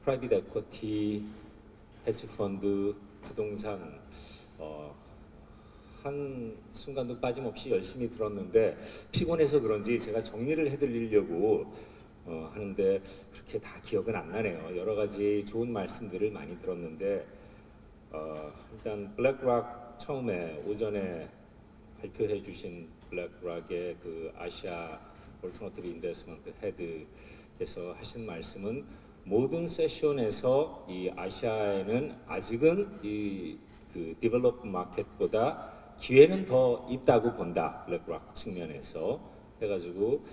프라이빗 에쿼티, 헤지펀드, 부동산 한 순간도 빠짐없이 열심히 들었는데 피곤해서 그런지 제가 정리를 해드리려고 하는데 그렇게 다 기억은 안 나네요. 여러 가지 좋은 말씀들을 많이 들었는데 일단 블랙락 처음에 오전에 발표해 주신 블랙락의 그 아시아 올터너티브 인베스트먼트 헤드께서 하신 말씀은 모든 세션에서 이 아시아에는 아직은 이 그 디벨롭 마켓보다 기회는 더 있다고 본다. 블랙락 측면에서 해가지고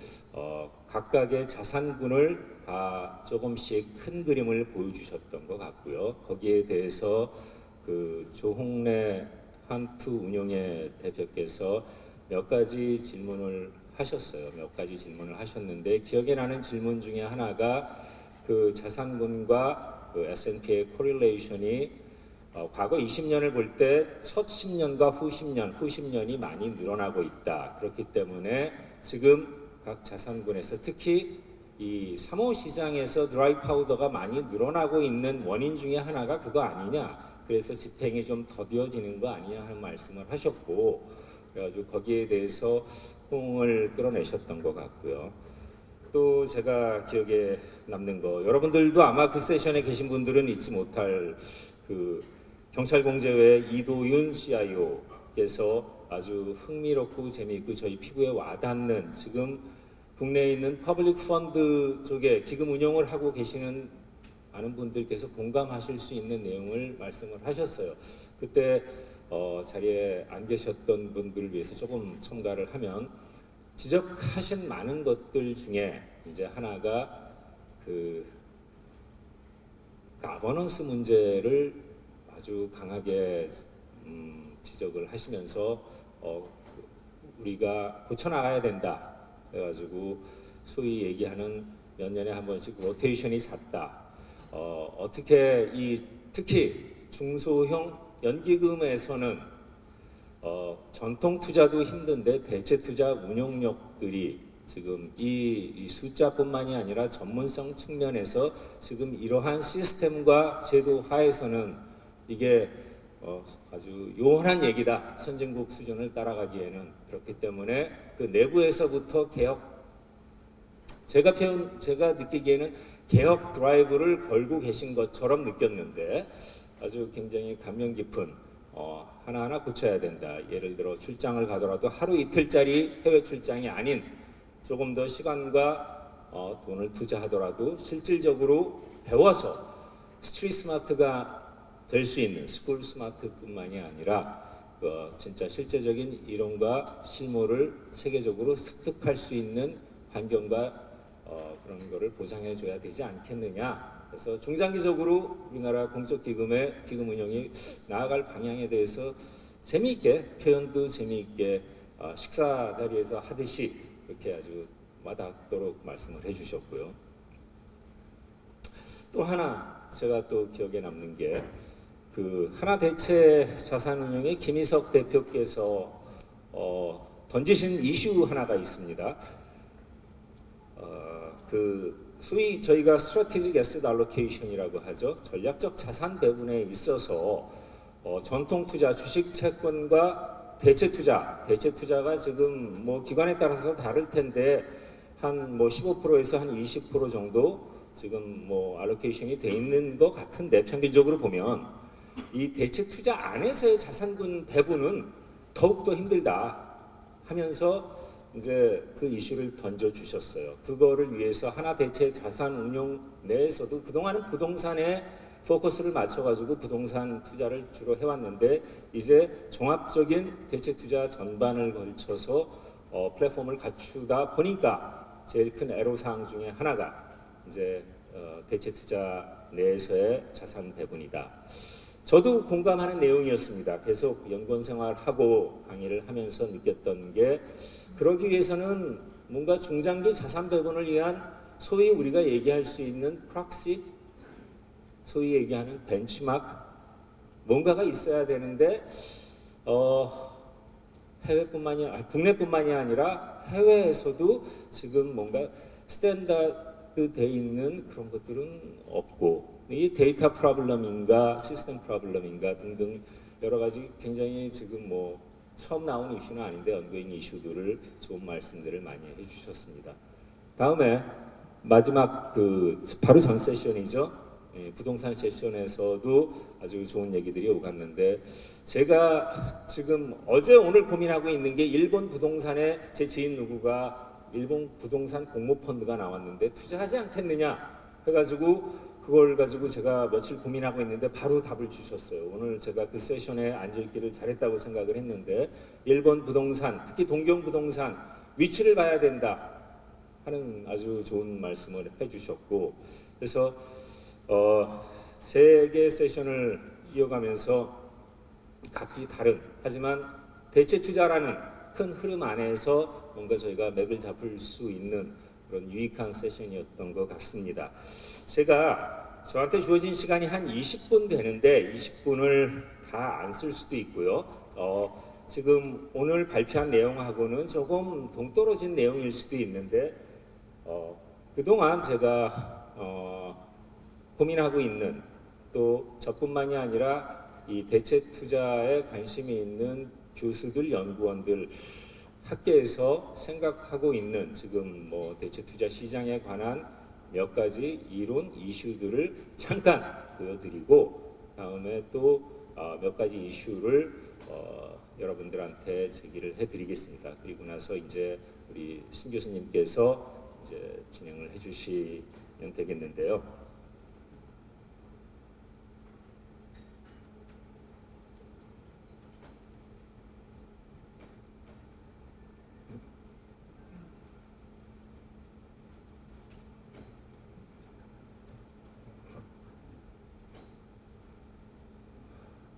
각각의 자산군을 다 조금씩 큰 그림을 보여주셨던 것 같고요. 거기에 대해서 그 조홍래 한투운용의 대표께서 몇 가지 질문을 하셨어요. 몇 가지 질문을 하셨는데 기억에 나는 질문 중에 하나가 그 자산군과 그 S&P의 코릴레이션이 과거 20년을 볼 때 첫 10년과 후 10년이 많이 늘어나고 있다. 그렇기 때문에 지금 각 자산군에서 특히 이 3호 시장에서 드라이 파우더가 많이 늘어나고 있는 원인 중에 하나가 그거 아니냐. 그래서 집행이 좀 더뎌지는 거 아니냐 하는 말씀을 하셨고, 그래가지고 거기에 대해서 호응을 끌어내셨던 것 같고요. 또 제가 기억에 남는 거, 여러분들도 아마 그 세션에 계신 분들은 잊지 못할 그 경찰공제회 이도윤 CIO께서 아주 흥미롭고 재미있고 저희 피부에 와닿는, 지금 국내에 있는 퍼블릭 펀드 쪽에 기금 운용을 하고 계시는 많은 분들께서 공감하실 수 있는 내용을 말씀을 하셨어요. 그때 자리에 안 계셨던 분들을 위해서 조금 첨가를 하면, 지적하신 많은 것들 중에 이제 하나가 그 가버넌스 문제를 아주 강하게 지적을 하시면서 우리가 고쳐나가야 된다. 그래가지고 소위 얘기하는 몇 년에 한 번씩 로테이션이 잦다. 어떻게 특히 중소형 연기금에서는 전통 투자도 힘든데 대체 투자 운용력들이 지금 이 숫자뿐만이 아니라 전문성 측면에서 지금 이러한 시스템과 제도 하에서는 이게 아주 요원한 얘기다. 선진국 수준을 따라가기에는. 그렇기 때문에 그 내부에서부터 제가 느끼기에는 개혁 드라이브를 걸고 계신 것처럼 느꼈는데 아주 굉장히 감명 깊은 하나하나 고쳐야 된다. 예를 들어 출장을 가더라도 하루 이틀짜리 해외 출장이 아닌 조금 더 시간과 돈을 투자하더라도 실질적으로 배워서 스트리트 스마트가 될 수 있는 스쿨 스마트뿐만이 아니라 진짜 실제적인 이론과 실무를 체계적으로 습득할 수 있는 환경과 그런 거를 보장해 줘야 되지 않겠느냐. 그래서 중장기적으로 우리나라 공적 기금의 기금 운영이 나아갈 방향에 대해서 재미있게, 표현도 재미있게 식사 자리에서 하듯이 그렇게 아주 와닿도록 말씀을 해주셨고요. 또 하나 제가 또 기억에 남는 게 그 하나대체 자산운용의 김희석 대표께서 던지신 이슈 하나가 있습니다. 그 소위 저희가 스트래티직 애셋 알로케이션이라고 하죠. 전략적 자산 배분에 있어서 전통 투자, 주식 채권과 대체 투자가 지금 뭐 기관에 따라서 다를 텐데 한 뭐 15%에서 한 20% 정도 지금 뭐 알로케이션이 돼 있는 것 같은데, 평균적으로 보면 이 대체 투자 안에서의 자산군 배분은 더욱더 힘들다 하면서 이제 그 이슈를 던져주셨어요. 그거를 위해서 하나 대체 자산 운용 내에서도 그동안은 부동산에 포커스를 맞춰가지고 부동산 투자를 주로 해왔는데 이제 종합적인 대체 투자 전반을 걸쳐서 플랫폼을 갖추다 보니까 제일 큰 애로사항 중에 하나가 이제 대체 투자 내에서의 자산 배분이다. 저도 공감하는 내용이었습니다. 계속 연구원 생활하고 강의를 하면서 느꼈던 게, 그러기 위해서는 뭔가 중장기 자산 배분을 위한 소위 우리가 얘기할 수 있는 프락시, 소위 얘기하는 벤치마크, 뭔가가 있어야 되는데 국내뿐만이 아니라 해외에서도 지금 뭔가 스탠다드 돼 있는 그런 것들은 없고, 이 데이터 프로블럼인가 시스템 프로블럼인가 등등 여러 가지 굉장히 지금 뭐 처음 나온 이슈는 아닌데 언고잉 이슈들을 좋은 말씀들을 많이 해주셨습니다. 다음에 마지막 그 바로 전 세션이죠. 부동산 세션에서도 아주 좋은 얘기들이 오갔는데 제가 지금 어제 오늘 고민하고 있는 게 일본 부동산에 제 지인 누구가 일본 부동산 공모펀드가 나왔는데 투자하지 않겠느냐 해가지고 그걸 가지고 제가 며칠 고민하고 있는데 바로 답을 주셨어요. 오늘 제가 그 세션에 앉아있기를 잘했다고 생각을 했는데 일본 부동산, 특히 동경 부동산 위치를 봐야 된다 하는 아주 좋은 말씀을 해주셨고 그래서 세 개 세션을 이어가면서 각기 다른 하지만 대체 투자라는 큰 흐름 안에서 뭔가 저희가 맥을 잡을 수 있는 그런 유익한 세션이었던 것 같습니다. 제가 저한테 주어진 시간이 한 20분 되는데 20분을 다 안 쓸 수도 있고요. 지금 오늘 발표한 내용하고는 조금 동떨어진 내용일 수도 있는데 그동안 제가 고민하고 있는 또 저뿐만이 아니라 이 대체 투자에 관심이 있는 교수들, 연구원들 학계에서 생각하고 있는 지금 뭐 대체 투자 시장에 관한 몇 가지 이론 이슈들을 잠깐 보여드리고 다음에 또 몇 가지 이슈를 여러분들한테 제기를 해드리겠습니다. 그리고 나서 이제 우리 신 교수님께서 이제 진행을 해주시면 되겠는데요.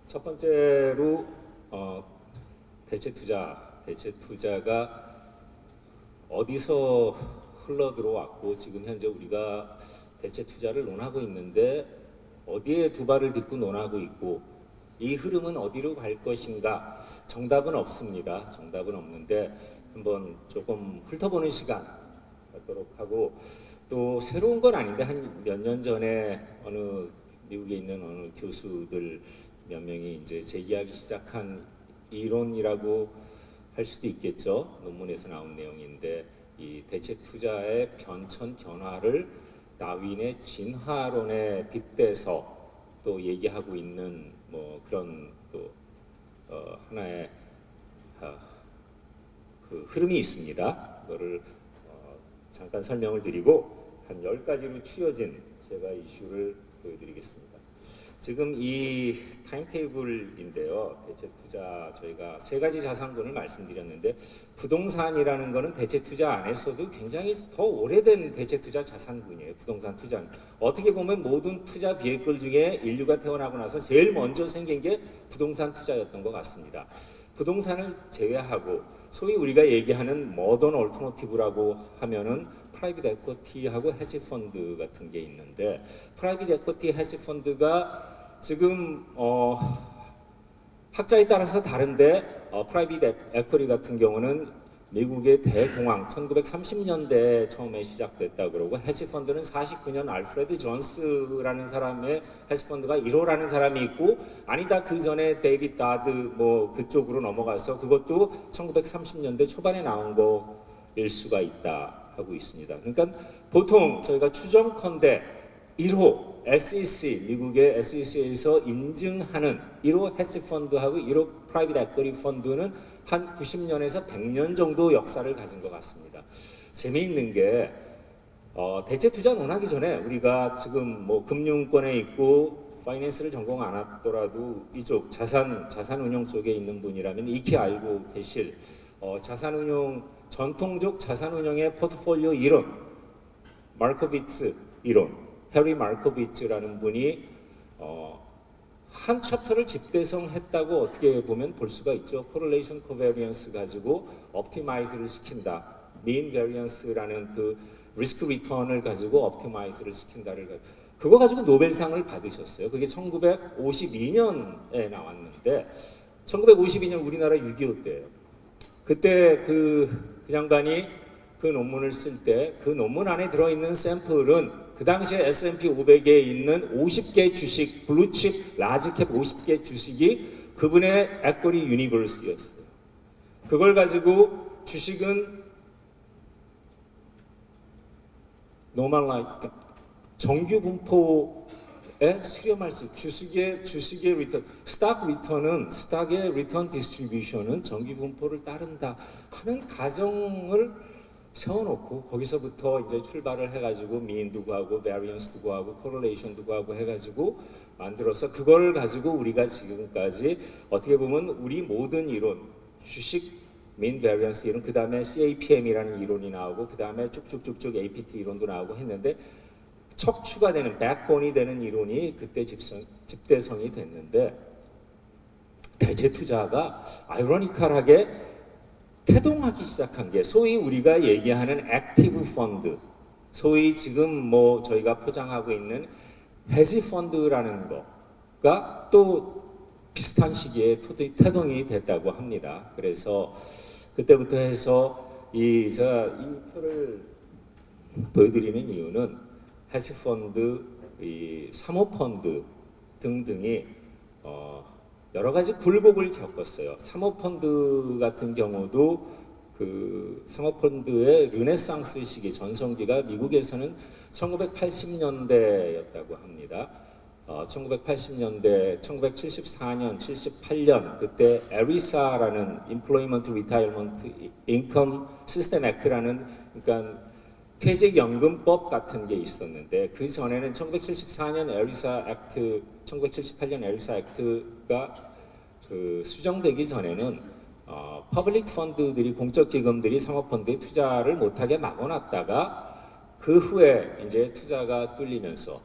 첫 번째로 대체 투자가 어디서 흘러 들어왔고 지금 현재 우리가 대체 투자를 논하고 있는데 어디에 두 발을 딛고 논하고 있고 이 흐름은 어디로 갈 것인가 정답은 없습니다. 정답은 없는데 한번 조금 훑어보는 시간 갖도록 하고 또 새로운 건 아닌데 한 몇 년 전에 어느 미국에 있는 어느 교수들 몇 명이 이제 제기하기 시작한 이론이라고 할 수도 있겠죠. 논문에서 나온 내용인데 이 대체 투자의 변천 변화를 다윈의 진화론에 빗대서 또 얘기하고 있는 뭐 그런 또 하나의 그 흐름이 있습니다. 그거를 잠깐 설명을 드리고 한 10가지로 추려진 제가 이슈를 보여드리겠습니다. 지금 이 타임테이블인데요. 대체 투자 저희가 세 가지 자산군을 말씀드렸는데 부동산이라는 거는 대체 투자 안에서도 굉장히 더 오래된 대체 투자 자산군이에요. 부동산 투자는 어떻게 보면 모든 투자 비회끌 중에 인류가 태어나고 나서 제일 먼저 생긴 게 부동산 투자였던 것 같습니다. 부동산을 제외하고 소위 우리가 얘기하는 모던 얼터너티브라고 하면은 프라이빗 에쿼티하고 헤지 펀드 같은 게 있는데 프라이빗 에쿼티 헤지 펀드가 지금 학자에 따라서 다른데 프라이빗 에쿼티 같은 경우는 미국의 대공황 1930년대에 처음에 시작됐다 그러고 헤지 펀드는 49년 알프레드 존스라는 사람의 헤지 펀드가 1호라는 사람이 있고 아니다 그 전에 데이빗 다드 뭐 그쪽으로 넘어가서 그것도 1930년대 초반에 나온 거일 수가 있다 하고 있습니다. 그러니까 보통 저희가 추정컨대 1호 SEC 미국의 SEC에서 인증하는 1호 헤지 펀드하고 1호 프라이빗 에쿼티 펀드는 한 90년에서 100년 정도 역사를 가진 것 같습니다. 재미있는 게 대체 투자 논하기 전에 우리가 지금 뭐 금융권에 있고 파이낸스를 전공 안 하더라도 이쪽 자산운용 쪽에 있는 분이라면 익히 알고 계실 자산운용 전통적 자산운용의 포트폴리오 이론 마르코비츠 이론 해리 마르코비츠라는 분이 한 챕터를 집대성했다고 어떻게 보면 볼 수가 있죠. 코릴레이션 코베리언스 가지고 옵티마이즈를 시킨다. mean variance라는 그 리스크 리턴을 가지고 옵티마이즈를 시킨다를 그거 가지고 노벨상을 받으셨어요. 그게 1952년에 나왔는데 1952년 우리나라 6.25 때예요. 그때 그 양반이 그 논문을 쓸 때 그 논문 안에 들어있는 샘플은 그 당시에 S&P 500에 있는 50개 주식, 블루칩, 라지캡 50개 주식이 그분의 에쿼리 유니버스였어요. 그걸 가지고 주식은 노멀라이즈, 정규 분포에 수렴할 수, 주식의 리턴, 스탁의 리턴 디스트리뷰션은 정규 분포를 따른다 하는 가정을 세워놓고 거기서부터 이제 출발을 해가지고 미인도 구하고 베리언스도 구하고 코릴레이션도 구하고 해가지고 만들어서 그걸 가지고 우리가 지금까지 어떻게 보면 우리 모든 이론, 주식 mean variance 이론, 그 다음에 CAPM이라는 이론이 나오고 그 다음에 쭉쭉쭉쭉 APT 이론도 나오고 했는데 척추가 되는 백본이 되는 이론이 그때 집대성이 됐는데 대체 투자가 아이러니컬하게 태동하기 시작한 게 소위 우리가 얘기하는 액티브 펀드, 소위 지금 뭐 저희가 포장하고 있는 헤지 펀드라는 거가 또 비슷한 시기에 태동이 됐다고 합니다. 그래서 그때부터 해서 제가 이 표를 보여드리는 이유는 헤지 펀드, 이 사모펀드 등등이 여러 가지 굴곡을 겪었어요. 사모펀드 같은 경우도 그 사모펀드의 르네상스 시기 전성기가 미국에서는 1980년대였다고 합니다. 1980년대, 1974년, 78년 그때 에리사라는 Employment Retirement Income System Act라는 그러니까 퇴직연금법 같은 게 있었는데 그 전에는 1974년 에리사 액트, 1978년 에리사 액트가 그 수정되기 전에는 퍼블릭 펀드들이 공적 기금들이 상업펀드에 투자를 못하게 막아놨다가 그 후에 이제 투자가 뚫리면서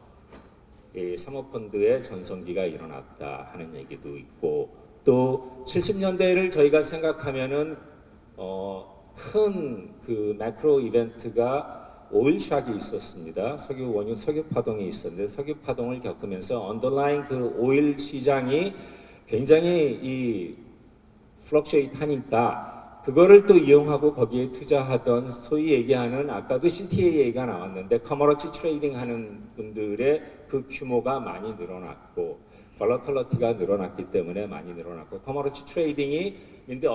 이 사모펀드의 전성기가 일어났다 하는 얘기도 있고 또 70년대를 저희가 생각하면은 큰 그 매크로 이벤트가 오일 샥이 있었습니다. 석유 원유 석유 파동이 있었는데 석유 파동을 겪으면서 언더라인 그 오일 시장이 굉장히 이 플럭쉐이트 하니까 그거를 또 이용하고 거기에 투자하던 소위 얘기하는 아까도 CTA 얘기가 나왔는데 커머러치 트레이딩 하는 분들의 그 규모가 많이 늘어났고 발러털러티가 늘어났기 때문에 많이 늘어났고 커머러치 트레이딩이 밑에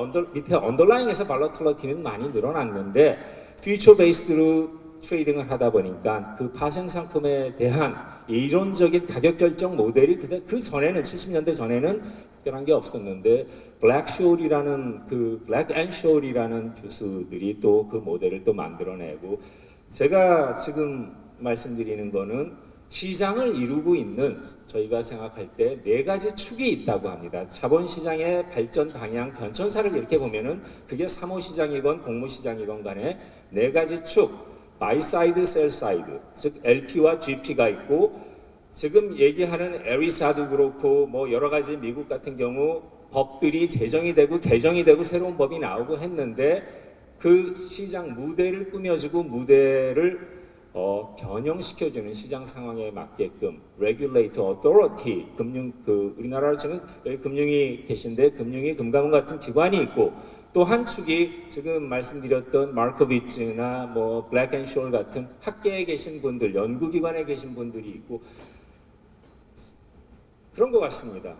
언더라인에서 발러털러티는 많이 늘어났는데 퓨처 베이스드로 트레이딩을 하다 보니까 그 파생 상품에 대한 이론적인 가격 결정 모델이 그 전에는 70년대 전에는 특별한 게 없었는데 블랙쇼리라는 그 블랙앤쇼리라는 교수들이 또 그 모델을 또 만들어내고 제가 지금 말씀드리는 거는 시장을 이루고 있는 저희가 생각할 때 네 가지 축이 있다고 합니다. 자본시장의 발전 방향 변천사를 이렇게 보면은 그게 사모시장이건 공모시장이건 간에 네 가지 축 바이 사이드, 셀 사이드, 즉 LP와 GP가 있고 지금 얘기하는 에리사도 그렇고 뭐 여러 가지 미국 같은 경우 법들이 제정이 되고 개정이 되고 새로운 법이 나오고 했는데 그 시장 무대를 꾸며주고 무대를 변형시켜주는 시장 상황에 맞게끔 regulator, authority, 우리나라로 치면 여기 금융이 계신데 금융위 금감원 같은 기관이 있고 또 한 축이 지금 말씀드렸던 마르코비츠나 뭐 블랙앤쇼 같은 학계에 계신 분들, 연구기관에 계신 분들이 있고 그런 것 같습니다.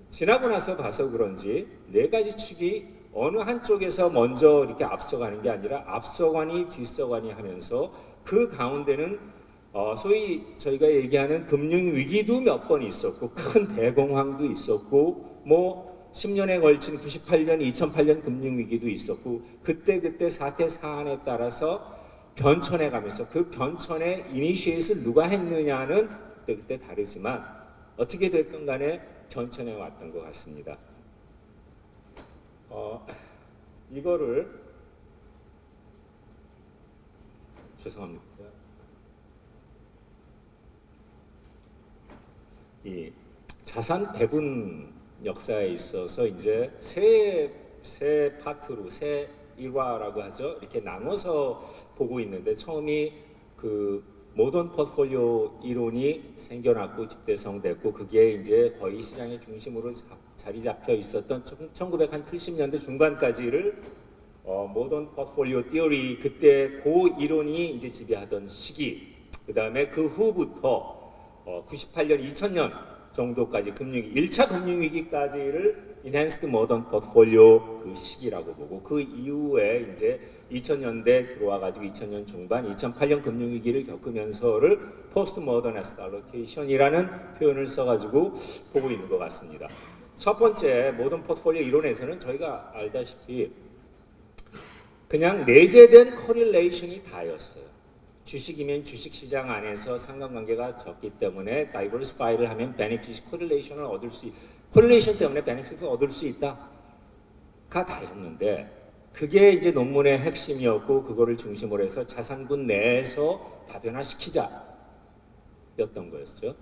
지나고 나서 봐서 그런지 네 가지 축이 어느 한쪽에서 먼저 이렇게 앞서가는 게 아니라 앞서가니 뒤서가니 하면서 그 가운데는 소위 저희가 얘기하는 금융위기도 몇 번 있었고 큰 대공황도 있었고 뭐 10년에 걸친 98년, 2008년 금융위기도 있었고 그때 사태 사안에 따라서 변천해 가면서 그 변천의 이니시에이트를 누가 했느냐는 그때 다르지만 어떻게 됐건 간에 변천해 왔던 것 같습니다. 이거를 죄송합니다. 이 자산 배분 역사에 있어서 이제 세 파트로 세 일화라고 하죠. 이렇게 나눠서 보고 있는데 처음이 그 모던 포트폴리오 이론이 생겨났고 집대성됐고 그게 이제 거의 시장의 중심으로 자리 잡혀 있었던 1970년대 중반까지를 모던 포트폴리오 티어리 그때 그 이론이 이제 지배하던 시기 그 다음에 그 후부터 98년, 2000년 정도까지 1차 금융위기까지를 Enhanced Modern Portfolio 그 시기라고 보고, 그 이후에 이제 2000년대 들어와가지고 2000년 중반, 2008년 금융위기를 겪으면서를 Post Modern Asset Allocation이라는 표현을 써가지고 보고 있는 것 같습니다. 첫 번째 모던 포트폴리오 이론에서는 저희가 알다시피 그냥 내재된 커릴레이션이 다였어요. 주식이면 주식시장 안에서 상관관계가 적기 때문에 다이버시파이를 하면 베네핏 코릴레이션을 얻을 수 코릴레이션 때문에 베네핏을 얻을 수 있다가 다였는데, 그게 이제 논문의 핵심이었고 그거를 중심으로 해서 자산군 내에서 다변화시키자 였던 거였죠.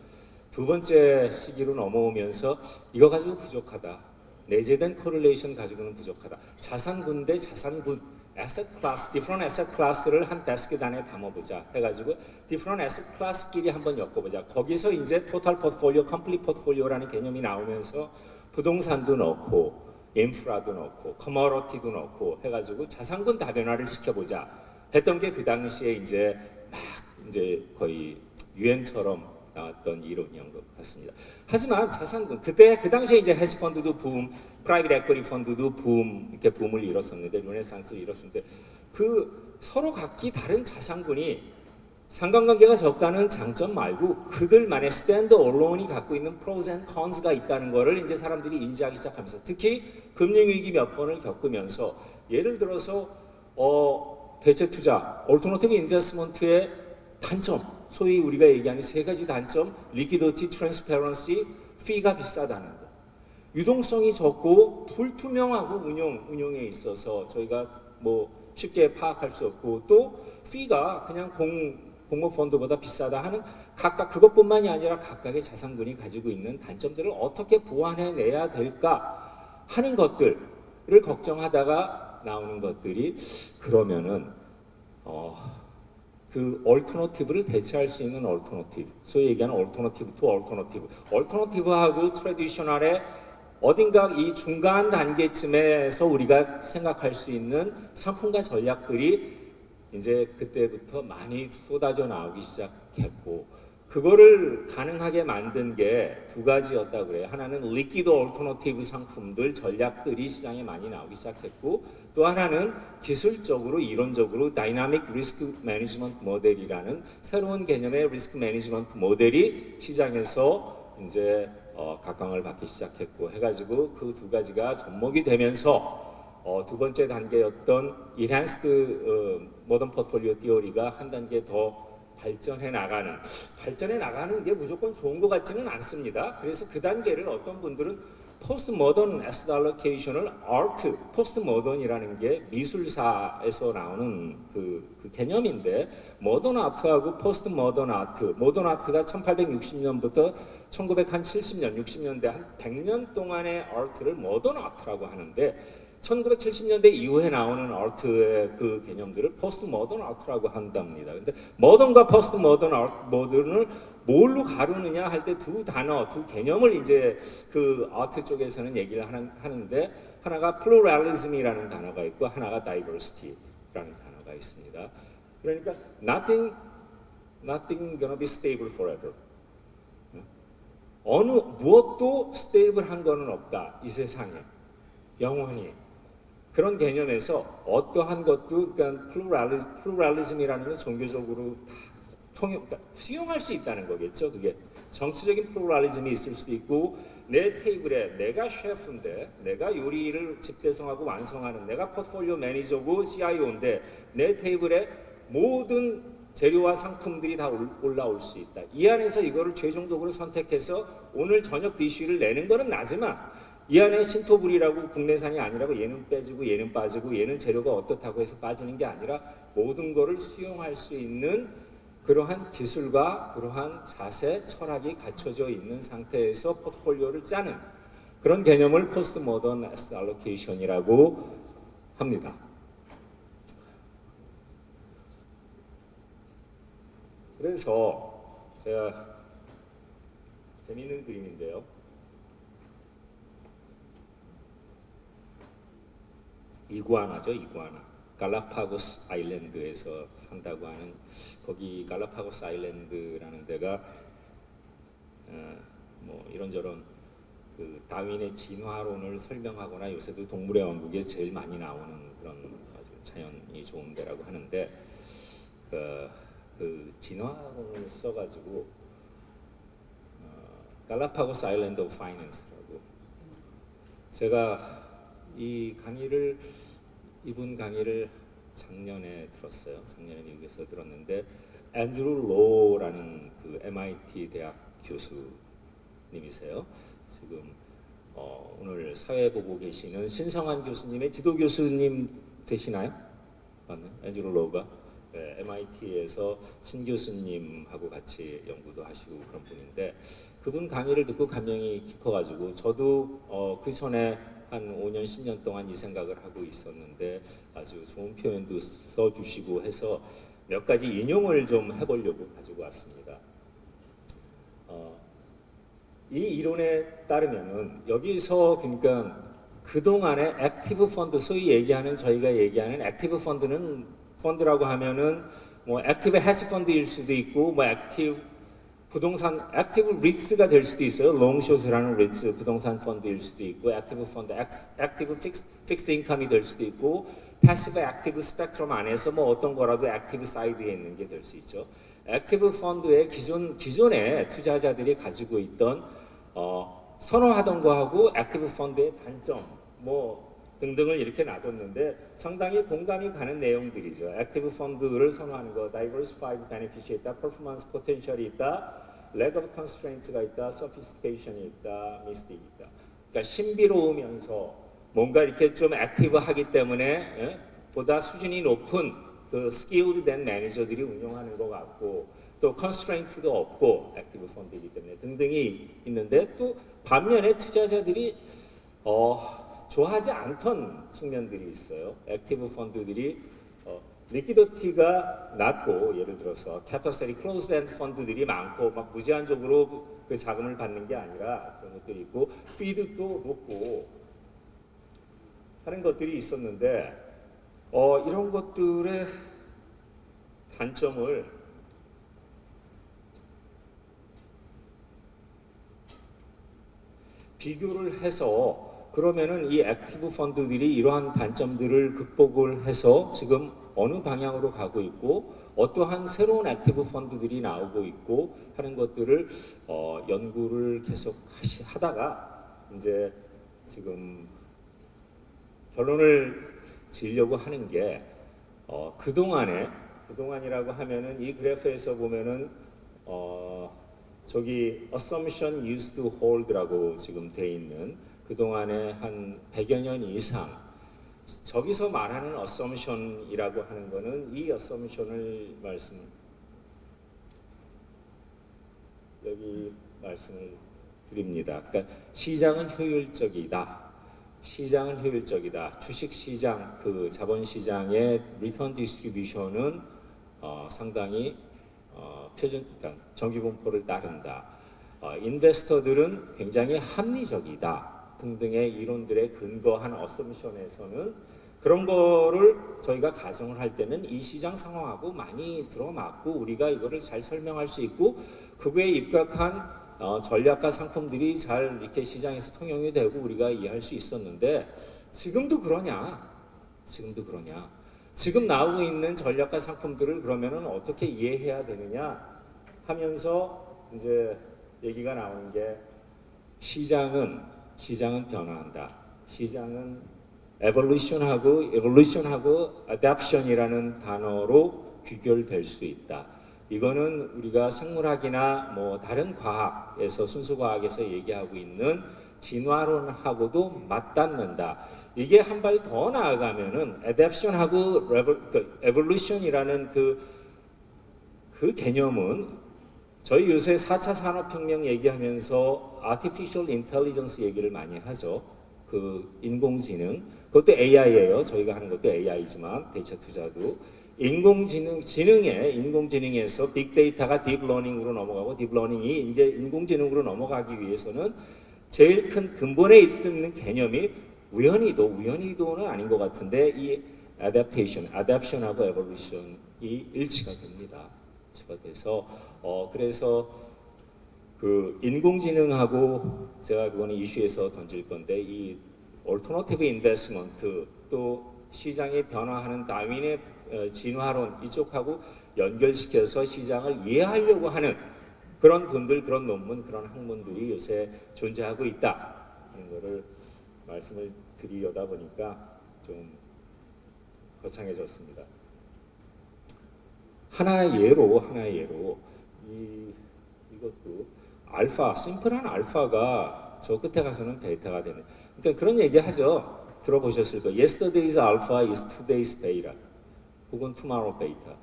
두 번째 시기로 넘어오면서 이거 가지고 부족하다. 내재된 코릴레이션 가지고는 부족하다. 자산군 대 자산군, asset class, different asset class를 한 바스켓 안에 담아보자 해가지고 different asset class끼리 한번 엮어보자. 거기서 이제 total portfolio, complete portfolio라는 개념이 나오면서 부동산도 넣고 인프라도 넣고 커머러티도 넣고 해가지고 자산군 다변화를 시켜보자 했던 게 그 당시에 이제 막 이제 거의 유행처럼 나왔던 이론이었던 것 같습니다. 하지만 자산군 그때 그 당시에 이제 헤지 펀드도 붐, 프라이빗 에쿼티 펀드도 붐, 이렇게 붐을 이뤘었는데, 르네상스를 이뤘었는데, 그 서로 각기 다른 자산군이 상관관계가 적다는 장점 말고 그들만의 스탠드 얼론이 갖고 있는 프로스 앤 컨스가 있다는 거를 이제 사람들이 인지하기 시작하면서, 특히 금융위기 몇 번을 겪으면서, 예를 들어서 대체 투자, 얼터너티브 인베스트먼트의 단점, 소위 우리가 얘기하는 세 가지 단점, 리퀴디티, 트랜스페런시, 피가 비싸다는 거, 유동성이 적고 불투명하고 운용에 있어서 저희가 뭐 쉽게 파악할 수 없고, 또 피가 그냥 공모 펀드보다 비싸다 하는, 각각 그것뿐만이 아니라 각각의 자산군이 가지고 있는 단점들을 어떻게 보완해내야 될까 하는 것들을 걱정하다가 나오는 것들이, 그러면은 그 얼터너티브를 대체할 수 있는 얼터너티브, 소위 얘기하는 얼터너티브 투 얼터너티브, 얼터너티브하고 트래디셔널의 어딘가 이 중간 단계쯤에서 우리가 생각할 수 있는 상품과 전략들이 이제 그때부터 많이 쏟아져 나오기 시작했고, 그거를 가능하게 만든 게 두 가지였다 그래요. 하나는 리퀴드 얼터너티브 상품들, 전략들이 시장에 많이 나오기 시작했고, 또 하나는 기술적으로 이론적으로 다이나믹 리스크 매니지먼트 모델이라는 새로운 개념의 리스크 매니지먼트 모델이 시장에서 이제 각광을 받기 시작했고 해가지고, 그 두 가지가 접목이 되면서 두 번째 단계였던 Enhanced Modern Portfolio Theory가 한 단계 더 발전해 나가는 게 무조건 좋은 것 같지는 않습니다. 그래서 그 단계를 어떤 분들은 포스트 모던 에셋 알로케이션을 아트, 포스트 모던이라는 게 미술사에서 나오는 그 개념인데, 모던 아트하고 포스트 모던 아트, 모던 아트가 1860년부터 1970년, 60년대 한 100년 동안의 아트를 모던 아트라고 하는데, 1970년대 이후에 나오는 아트의 그 개념들을 포스트 모던 아트라고 한답니다. 근데 모던과 포스트 모던을 뭘로 가르느냐 할 때 두 단어, 두 개념을 이제 그 아트 쪽에서는 얘기를 하는데, 하나가 플루럴리즘이라는 단어가 있고 하나가 다이버시티라는 단어가 있습니다. 그러니까 nothing gonna be stable forever. 어느 무엇도 스테이블한 거는 없다, 이 세상에 영원히. 그런 개념에서 어떠한 것도, 그러니까 플루럴리즘이라는 건 종교적으로 다 그러니까 수용할 수 있다는 거겠죠. 그게 정치적인 플루럴리즘이 있을 수도 있고, 내 테이블에 내가 셰프인데, 내가 요리를 집대성하고 완성하는, 내가 포트폴리오 매니저고 CIO인데 내 테이블에 모든 재료와 상품들이 다 올라올 수 있다. 이 안에서 이거를 최종적으로 선택해서 오늘 저녁 디쉬를 내는 거는 나지만, 이 안에 신토불이라고 국내산이 아니라고 얘는 빼지고 얘는 빠지고 얘는 재료가 어떻다고 해서 빠지는 게 아니라 모든 거를 수용할 수 있는 그러한 기술과 그러한 자세, 철학이 갖춰져 있는 상태에서 포트폴리오를 짜는 그런 개념을 포스트 모던 에셋 알로케이션이라고 합니다. 그래서 제가 재미있는 그림인데요. 이구아나죠, 이구아나. 갈라파고스 아일랜드에서 산다고 하는, 거기 갈라파고스 아일랜드라는 데가 뭐 이런저런 그 다윈의 진화론을 설명하거나 요새도 동물의 왕국에 제일 많이 나오는 그런 아주 자연이 좋은 데라고 하는데, 그 진화론을 써가지고 갈라파고스 아일랜드 오브 파이낸스라고, 제가 이분 강의를 작년에 들었어요. 작년에 미국에서 들었는데, 앤드루 로라는 그 MIT 대학 교수님이세요. 지금 오늘 사회 보고 계시는 신성한 교수님의 지도 교수님 되시나요? 맞나요? 앤드루 로가 MIT에서 신 교수님하고 같이 연구도 하시고 그런 분인데, 그분 강의를 듣고 감명이 깊어가지고 저도 그 전에 한 5년, 10년 동안 이 생각을 하고 있었는데, 아주 좋은 표현도 써주시고 해서 몇 가지 인용을 좀 해보려고 가지고 왔습니다. 이 이론에 따르면은 여기서 그러니까 그동안의 액티브 펀드, 소위 얘기하는, 저희가 얘기하는 액티브 펀드라고 하면은 뭐 액티브 헤지 펀드일 수도 있고, 뭐 액티브 부동산, 액티브 리츠가 될 수도 있어요. 롱숏이라는 리츠 부동산 펀드일 수도 있고, 액티브 펀드, 액티브 픽스드 인컴이 될 수도 있고, 패시브 액티브 스펙트럼 안에서 뭐 어떤 거라도 액티브 사이드에 있는 게 될 수 있죠. 액티브 펀드의 기존의 투자자들이 가지고 있던 선호하던 거하고 액티브 펀드의 단점 뭐 등등을 이렇게 놔뒀는데, 상당히 공감이 가는 내용들이죠. 액티브 펀드를 선호하는 거, diversified benefit이 있다, performance potential이 있다, lack of constraint가 있다, sophistication이 있다, mystic이 있다. 그러니까 신비로우면서 뭔가 이렇게 좀 액티브하기 때문에 보다 수준이 높은 그 skilled 된 매니저들이 운영하는 것 같고, 또 constraint도 없고 액티브 펀드이기 때문에 등등이 있는데, 또 반면에 투자자들이 좋아하지 않던 측면들이 있어요. 액티브 펀드들이 리퀴디티가 낮고, 예를 들어서 캐퍼시티 클로즈드 엔드 펀드들이 많고 막 무제한적으로 그 자금을 받는 게 아니라 그런 것들이 있고, 피드도 높고 하는 것들이 있었는데, 이런 것들의 단점을 비교를 해서, 그러면은 이 액티브 펀드들이 이러한 단점들을 극복을 해서 지금 어느 방향으로 가고 있고, 어떠한 새로운 액티브 펀드들이 나오고 있고 하는 것들을 연구를 계속 하다가 이제 지금 결론을 지으려고 하는 게, 그동안이라고 하면은 이 그래프에서 보면은 저기 assumption used to hold라고 지금 돼 있는, 그동안에 한 100여 년 이상 저기서 말하는 assumption이라고 하는 거는, 이 assumption을 여기 말씀을 드립니다. 그러니까 시장은 효율적이다. 주식 시장, 그 자본 시장의 리턴 디스트리뷰션은 상당히 그러니까 정기 분포를 따른다. 인베스터들은 굉장히 합리적이다. 등등의 이론들에 근거한 어썸션에서는 그런 거를 저희가 가정을 할 때는 이 시장 상황하고 많이 들어맞고, 우리가 이거를 잘 설명할 수 있고, 그거에 입각한 전략과 상품들이 잘 이렇게 시장에서 통용이 되고 우리가 이해할 수 있었는데, 지금도 그러냐? 지금 나오고 있는 전략과 상품들을 그러면은 어떻게 이해해야 되느냐 하면서 이제 얘기가 나오는 게, 시장은 변화한다. 시장은 evolution하고 adaption이라는 단어로 귀결될 수 있다. 이거는 우리가 생물학이나 뭐 다른 과학에서, 순수과학에서 얘기하고 있는 진화론하고도 맞닿는다. 이게 한 발 더 나아가면은 adaption하고 evolution이라는 그 개념은, 저희 요새 4차 산업혁명 얘기하면서 artificial intelligence 얘기를 많이 하죠. 그 인공지능, 그것도 AI예요. 저희가 하는 것도 AI지만 데이터 투자도 인공지능에서 빅데이터가 딥러닝으로 넘어가고, 딥러닝이 이제 인공지능으로 넘어가기 위해서는 제일 큰 근본에 있는 개념이 우연이도는 아닌 것 같은데, 이 adaption하고 evolution이 일치가 됩니다. 일치가 돼서 그래서 그 인공지능하고 제가 그거는 이슈에서 던질 건데 이 alternative investment 또 시장이 변화하는 다윈의 진화론 이쪽하고 연결시켜서 시장을 이해하려고 하는 그런 분들, 그런 논문, 그런 학문들이 요새 존재하고 있다 하는 거를 말씀을 드리려다 보니까 좀 거창해졌습니다. 하나의 예로 이것도 알파, 심플한 알파가 저 끝에 가서는 베타가 되는. 그러니까 그런 얘기 하죠. 들어보셨을 거예요. Yesterday's alpha is today's beta. 혹은 tomorrow beta.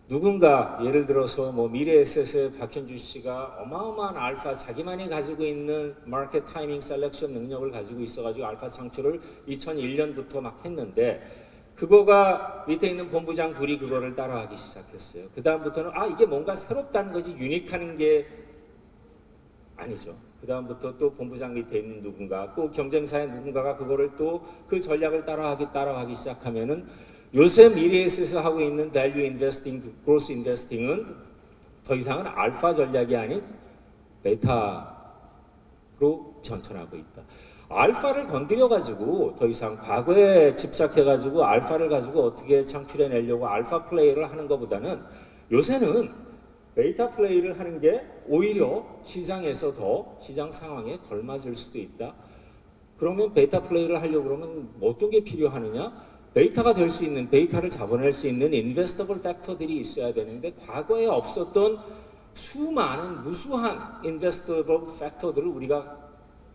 누군가 예를 들어서 뭐 미래에셋의 박현주 씨가 어마어마한 알파 자기만이 가지고 있는 마켓 타이밍 셀렉션 능력을 가지고 있어가지고 알파 창출을 2001년부터 막 했는데 그거가 밑에 있는 본부장 둘이 그거를 따라하기 시작했어요. 그 다음부터는 이게 뭔가 새롭다는 거지 유니크한 게 아니죠. 그 다음부터 또 본부장 밑에 있는 누군가, 또 경쟁사의 누군가가 그거를 또 그 전략을 따라가기 시작하면은 요새 미래에셋에서 하고 있는 value investing, growth investing은 더 이상은 알파 전략이 아닌 베타로 변천하고 있다. 알파를 건드려가지고 더 이상 과거에 집착해가지고 알파를 가지고 어떻게 창출해내려고 알파 플레이를 하는 것보다는 요새는 베타 플레이를 하는 게 오히려 시장에서 더 시장 상황에 걸맞을 수도 있다. 그러면 베타 플레이를 하려고 그러면 어떤 게 필요하느냐? 베타가 될 수 있는, 베타를 잡아낼 수 있는 인베스터블 팩터들이 있어야 되는데 과거에 없었던 수많은 무수한 인베스터블 팩터들을 우리가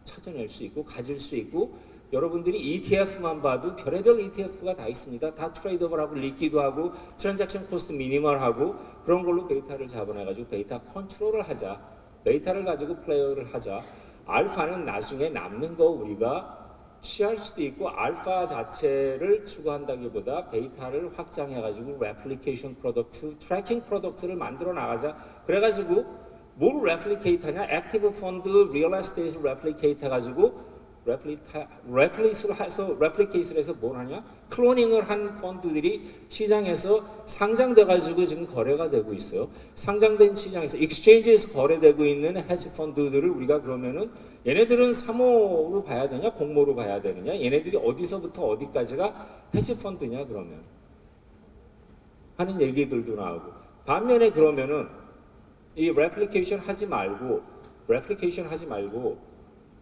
찾아낼 수 있고 가질 수 있고 여러분들이 ETF만 봐도 별의별 ETF가 다 있습니다. 다 트레이더블하고 리퀴드하고 트랜잭션 코스트 미니멀하고 그런 걸로 베이타를 잡아내가지고 베이타 컨트롤을 하자. 베이타를 가지고 플레이어를 하자. 알파는 나중에 남는 거 우리가 취할 수도 있고 알파 자체를 추구한다기보다 베이타를 확장해가지고 레플리케이션 프로덕트, 트래킹 프로덕트를 만들어 나가자. 그래가지고 뭘 레플리케이트 하냐? 액티브 펀드, 리얼 에스테이트 레플리케이트 해가지고 레플리케이트를 해서 뭘 하냐? 클로닝을 한 펀드들이 시장에서 상장돼가지고 지금 거래가 되고 있어요. 상장된 시장에서 익스체인지에서 거래되고 있는 헤지 펀드들을 우리가 그러면은 얘네들은 사모로 봐야 되냐? 공모로 봐야 되느냐? 얘네들이 어디서부터 어디까지가 헤지 펀드냐? 그러면 하는 얘기들도 나오고 반면에 그러면은 이 레플리케이션 하지 말고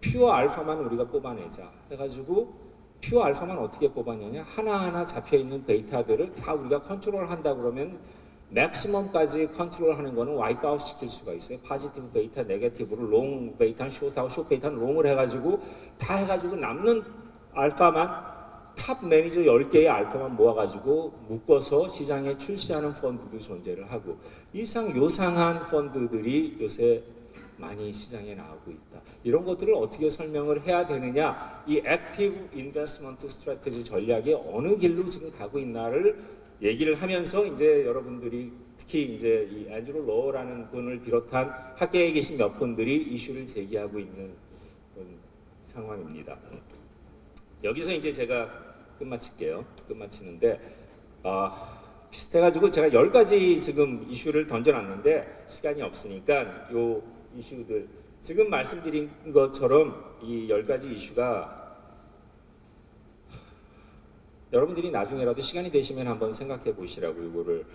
퓨어 알파만 우리가 뽑아내자 해가지고 퓨어 알파만 어떻게 뽑아내냐 하나하나 잡혀있는 베이타들을 다 우리가 컨트롤한다 그러면 맥시멈까지 컨트롤하는 거는 와이프아웃 시킬 수가 있어요. 포지티브 베이타, 네게티브를 롱 베이타는 숏하고 숏 베이타는 롱을 해가지고 다 해가지고 남는 알파만 탑 매니저 10개의 알파만 모아가지고 묶어서 시장에 출시하는 펀드도 존재를 하고 이상 요상한 펀드들이 요새 많이 시장에 나오고 있다. 이런 것들을 어떻게 설명을 해야 되느냐? 이 액티브 인베스트먼트 스트래티지 전략이 어느 길로 지금 가고 있나를 얘기를 하면서 이제 여러분들이 특히 이제 이 앤드루 로어라는 분을 비롯한 학계에 계신 몇 분들이 이슈를 제기하고 있는 그런 상황입니다. 여기서 이제 제가 끝마치는데 비슷해가지고 제가 10가지 지금 이슈를 던져놨는데 시간이 없으니까 요 이슈들 지금 말씀드린 것처럼 이 10가지 이슈가 여러분들이 나중에라도 시간이 되시면 한번 생각해 보시라고 이거를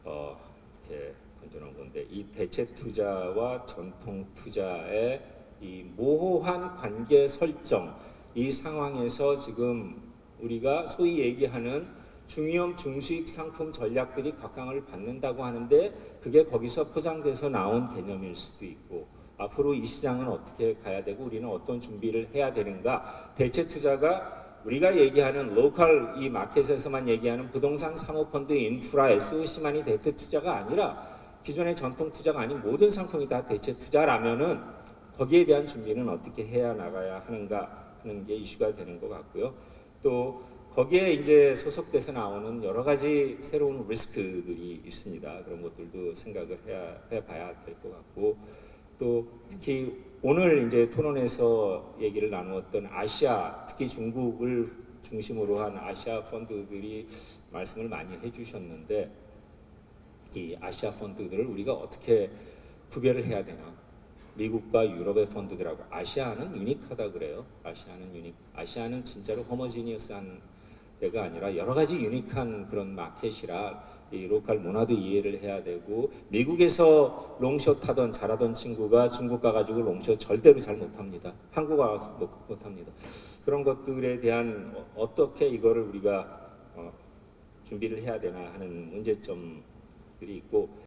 이렇게 던져놓은 건데 이 대체 투자와 전통 투자의 이 모호한 관계 설정 이 상황에서 지금 우리가 소위 얘기하는 중위험 중수익 상품 전략들이 각광을 받는다고 하는데 그게 거기서 포장돼서 나온 개념일 수도 있고 앞으로 이 시장은 어떻게 가야 되고 우리는 어떤 준비를 해야 되는가 대체 투자가 우리가 얘기하는 로컬 이 마켓에서만 얘기하는 부동산 사모펀드 인프라 SOC만이 대체 투자가 아니라 기존의 전통 투자가 아닌 모든 상품이 다 대체 투자라면은 거기에 대한 준비는 어떻게 해야 나가야 하는가 하는 게 이슈가 되는 것 같고요. 또 거기에 이제 소속돼서 나오는 여러 가지 새로운 리스크들이 있습니다. 그런 것들도 생각을 해봐야 될 것 같고 또 특히 오늘 이제 토론에서 얘기를 나누었던 아시아 특히 중국을 중심으로 한 아시아 펀드들이 말씀을 많이 해주셨는데 이 아시아 펀드들을 우리가 어떻게 구별을 해야 되나? 미국과 유럽의 펀드들하고 아시아는 유니크하다 그래요. 아시아는 진짜로 호모지니어스한 데가 아니라 여러 가지 유니크한 그런 마켓이라 이 로컬 문화도 이해를 해야 되고 미국에서 롱숏 하던 잘하던 친구가 중국 가가지고 롱숏 절대로 잘 못합니다. 한국 와서 못합니다. 그런 것들에 대한 어떻게 이거를 우리가 준비를 해야 되나 하는 문제점들이 있고